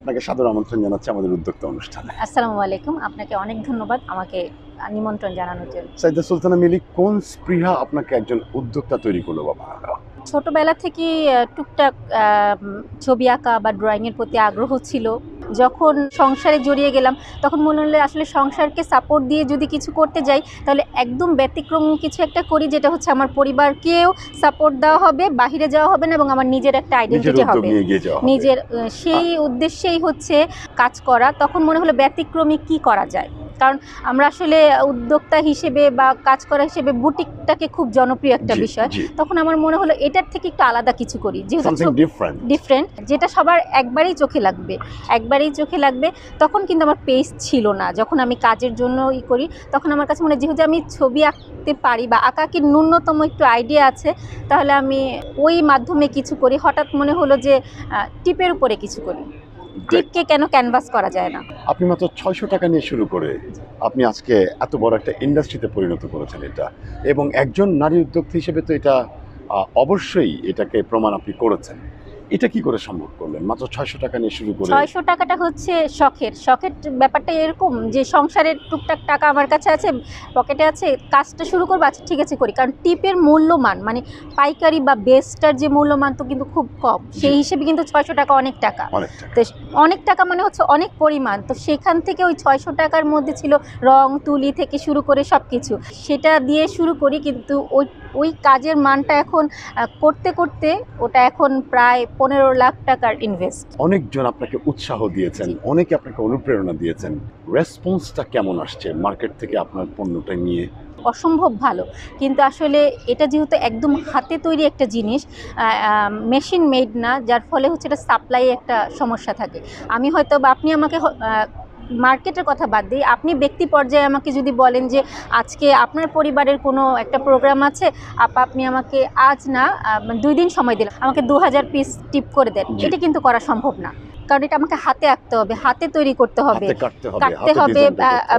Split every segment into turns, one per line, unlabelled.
আপনাকে সাদর আমন্ত্রণ জানাচ্ছি আমাদের উদ্যোক্তা অনুষ্ঠানে।
আসসালামু আলাইকুম। আপনাকে অনেক ধন্যবাদ আমাকে নিমন্ত্রণ জানানোর জন্য।
সাইদা সুলতানা মিলি, কোন স্পৃহা আপনাকে একজন উদ্যোক্তা তৈরি করলো বা বানালো?
ছোটবেলা থেকেই টুকটাক ছবি আঁকা বা ড্রয়িংয়ের প্রতি আগ্রহ ছিল। যখন সংসারে জড়িয়ে গেলাম তখন মনে হলো আসলে সংসারকে সাপোর্ট দিয়ে যদি কিছু করতে যাই তাহলে একদম ব্যতিক্রম কিছু একটা করি, যেটা হচ্ছে আমার পরিবারকেও সাপোর্ট দেওয়া হবে, বাহিরে যাওয়া হবে না এবং আমার নিজের একটা আইডেন্টিটি হবে। নিজের সেই উদ্দেশ্যেই হচ্ছে কাজ করা। তখন মনে হলো ব্যতিক্রমী কি করা যায়, কারণ আমরা আসলে উদ্যোক্তা হিসেবে বা কাজ করা হিসেবে বুটিকটাকে খুব জনপ্রিয় একটা বিষয়। তখন আমার মনে হলো এটার থেকে একটু আলাদা কিছু করি, যেহেতু ডিফারেন্ট, যেটা সবার একবারেই চোখে লাগবে। তখন কিন্তু আমার পেজ ছিল না। যখন আমি কাজের জন্য করি তখন আমার কাছে মনে হয় যেহেতু আমি ছবি আঁকতে পারি বা আঁকাকে ন্যূনতম একটু আইডিয়া আছে, তাহলে আমি ওই মাধ্যমে কিছু করি। হঠাৎ মনে হলো যে টিপের উপরে কিছু করি, টিপকে কেন ক্যানভাস করা যায় না।
আপনি মাত্র 600 টাকা নিয়ে শুরু করে আপনি আজকে এত বড় একটা ইন্ডাস্ট্রিতে পরিণত করেছেন এটা, এবং একজন নারী উদ্যোক্তা হিসেবে তো এটা অবশ্যই এটাকে প্রমাণ আপনি করেছেন। এটা কি করে সম্ভব করলেন মাত্র 600 টাকা নিয়ে শুরু করে?
600 টাকাটা হচ্ছে শখের ব্যাপারটা এরকম যে সংসারের টুকটাক টাকা আমার কাছে আছে, পকেটে আছে, কাজটা শুরু করবো, আচ্ছা ঠিক আছে করি। কারণ টিপের মূল্যমান মানে পাইকারি বা বেস্টার যে মূল্যমান তো কিন্তু খুব কম, সেই হিসেবে কিন্তু 600 টাকা অনেক টাকা। তো অনেক টাকা মানে হচ্ছে অনেক পরিমাণ। তো সেখান থেকে ওই 600 টাকার মধ্যে ছিল রং তুলি থেকে শুরু করে সব কিছু, সেটা দিয়ে শুরু করি। কিন্তু ওই কাজের মানটা এখন করতে করতে ওটা এখন প্রায় 15 লাখ টাকার ইনভেস্ট।
অনেকজন আপনাকে উৎসাহ দিয়েছেন, অনেকে আপনাকে অনুপ্রেরণা দিয়েছেন। রেসপন্সটা কেমন আসছে মার্কেট থেকে আপনার পণ্যটা নিয়ে?
অসম্ভব ভালো। কিন্তু আসলে এটা যেহেতু একদম হাতে তৈরি একটা জিনিস, মেশিন মেড না, যার ফলে হচ্ছে এটা সাপ্লাই একটা সমস্যা থাকে। আমি হয়তো বা আপনি আমাকে মার্কেটের কথা বাদ দিই, আপনি ব্যক্তি পর্যায়ে আমাকে যদি বলেন যে আজকে আপনার পরিবারের কোনো একটা প্রোগ্রাম আছে, আপনি আমাকে আজ না 2 দিন সময় দিলেন, আমাকে 2000 পিস টিপ করে দেন, এটা কিন্তু করা সম্ভব না। কারণ এটা আমাকে হাতে আঁকতে হবে, হাতে তৈরি করতে হবে, কাটতে হবে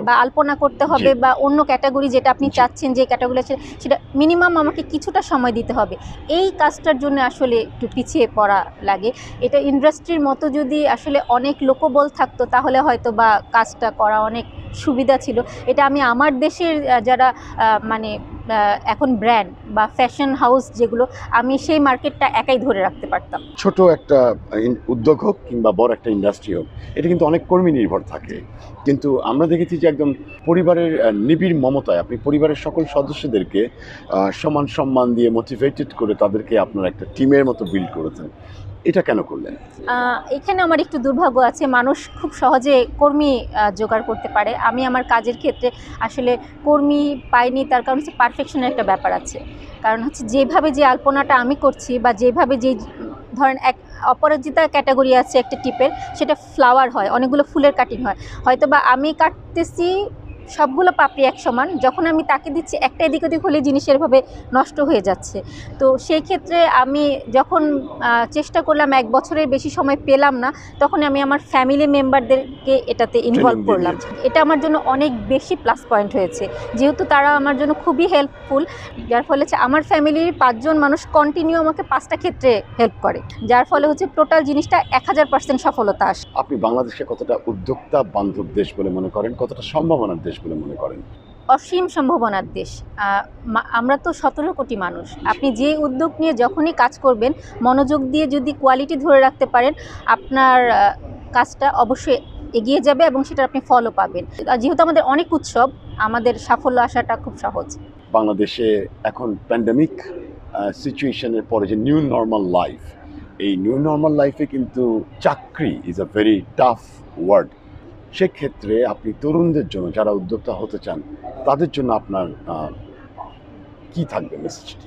বা আলপনা করতে হবে, বা অন্য ক্যাটাগরি যেটা আপনি চাচ্ছেন যে ক্যাটাগরি আছে সেটা মিনিমাম আমাকে কিছুটা সময় দিতে হবে। এই কাজটার জন্য আসলে একটু পিছিয়ে পড়া লাগে। এটা ইন্ডাস্ট্রির মতো যদি আসলে অনেক লোকবল থাকতো তাহলে হয়তো বা কাজটা করা অনেক সুবিধা ছিল। এটা আমি আমার দেশের যারা মানে এখন ব্র্যান্ড বা ফ্যাশন হাউস যেগুলো, আমি সেই মার্কেটটা একাই ধরে রাখতে পারতাম।
ছোট একটা উদ্যোগ হোক কিংবা বড় একটা ইন্ডাস্ট্রি হোক, এটা কিন্তু অনেক কর্মী নির্ভর থাকে। কিন্তু আমরা দেখেছি যে একদম পরিবারের নিবিড় মমতায় আপনি পরিবারের সকল সদস্যদেরকে সমান সম্মান দিয়ে মোটিভেটেড করে তাদেরকে আপনার একটা টিমের মতো বিল্ড করেছেন। এটা কেন করলেন?
এখানে আমার একটু দুর্ভাগ্য আছে, মানুষ খুব সহজে কর্মী জোগাড় করতে পারে। আমি আমার কাজের ক্ষেত্রে আসলে কর্মী পাইনি, তার কারণ হচ্ছে পারফেকশনের একটা ব্যাপার আছে। কারণ হচ্ছে যেভাবে যে আলপনাটা আমি করছি বা যেভাবে যে ধরেন এক অপরাজিতা ক্যাটাগরি আছে একটা টিপের, সেটা ফ্লাওয়ার হয়, অনেকগুলো ফুলের কাটিং হয়, হয়তো বা আমি কাটতেছি সবগুলো পাপড়ি এক সমান, যখন আমি তাকে দিচ্ছি একটা এদিক ওদিক হলে জিনিস এরভাবে নষ্ট হয়ে যাচ্ছে। তো সেই ক্ষেত্রে আমি যখন চেষ্টা করলাম, 1 বছরের বেশি সময় পেলাম না, তখন আমি আমার ফ্যামিলি মেম্বারদেরকে এটাতে ইনভলভ করলাম। এটা আমার জন্য অনেক বেশি প্লাস পয়েন্ট হয়েছে, যেহেতু তারা আমার জন্য খুবই হেল্পফুল, যার ফলে আমার ফ্যামিলির 5 জন মানুষ কন্টিনিউ আমাকে 5টা ক্ষেত্রে হেল্প করে, যার ফলে হচ্ছে টোটাল জিনিসটা 1000% সফলতা আসে।
আপনি বাংলাদেশে কতটা উদ্যোক্তা বান্ধব দেশ বলে মনে করেন, কতটা সম্ভাবনার দেশ বলে মনে করেন?
অসীম সম্ভাবনার দেশ। আমরা তো 17 কোটি মানুষ। আপনি যে উদ্যোগ নিয়ে যখনই কাজ করবেন, মনোযোগ দিয়ে যদি কোয়ালিটি ধরে রাখতে পারেন, আপনার কাজটা অবশ্যই এগিয়ে যাবে এবং সেটা আপনি ফলও পাবেন। যেহেতু আমাদের অনেক উৎসব, আমাদের সাফল্য আসাটা খুব সহজ।
বাংলাদেশে এখন প্যান্ডেমিক সিচুয়েশনের পরে যে নিউ নর্মাল লাইফ, এই নিউ নর্মাল লাইফে কিন্তু চাকরি is a very tough word. সেক্ষেত্রে আপনি তরুণদের জন্য যারা উদ্যোক্তা হতে চান, তাদের জন্য আপনার কি থাকবে মেসেজটি?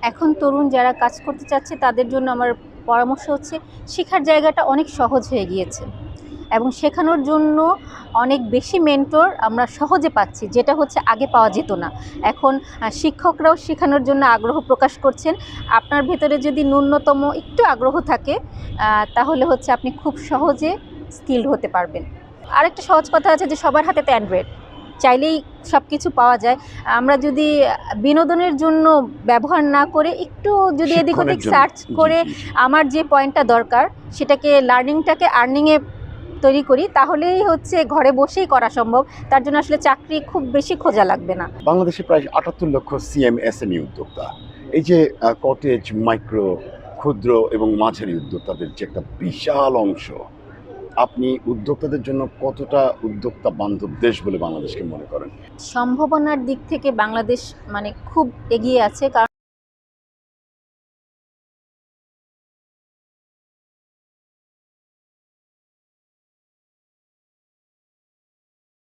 এখন তরুণ যারা কাজ করতে চাচ্ছে তাদের জন্য আমার পরামর্শ হচ্ছে, শেখার জায়গাটা অনেক সহজ হয়ে গিয়েছে এবং শেখানোর জন্য অনেক বেশি মেন্টর আমরা সহজে পাচ্ছি, যেটা হচ্ছে আগে পাওয়া যেত না। এখন শিক্ষকরাও শেখানোর জন্য আগ্রহ প্রকাশ করছেন। আপনার ভেতরে যদি ন্যূনতম একটু আগ্রহ থাকে, তাহলে হচ্ছে আপনি খুব সহজে স্কিলড হতে পারবেন। আরেকটা সহজ কথা আছে যে সবার হাতে তো অ্যান্ড্রয়েড, চাইলেই সব কিছু পাওয়া যায়। আমরা যদি বিনোদনের জন্য ব্যবহার না করে একটু যদি এদিক ওদিক সার্চ করে আমার যে পয়েন্টটা দরকার সেটাকে লার্নিংটাকে আর্নিংয়ে তৈরি করি তাহলেই হচ্ছে ঘরে বসেই করা সম্ভব। তার জন্য আসলে চাকরি খুব বেশি খোঁজা লাগবে না।
বাংলাদেশে প্রায় ৭৮ লক্ষ সিএমএসএমই উদ্যোক্তা। এই যে কটেজ, মাইক্রো, ক্ষুদ্র এবং মাঝারি উদ্যোক্তাদের যে একটা বিশাল অংশ, আপনি উদ্যোক্তাদের জন্য কতটা উদ্যোক্তা বান্ধব দেশ বলে বাংলাদেশকে মনে করেন?
সম্ভাবনার দিক থেকে বাংলাদেশ মানে খুব এগিয়ে আছে, কারণ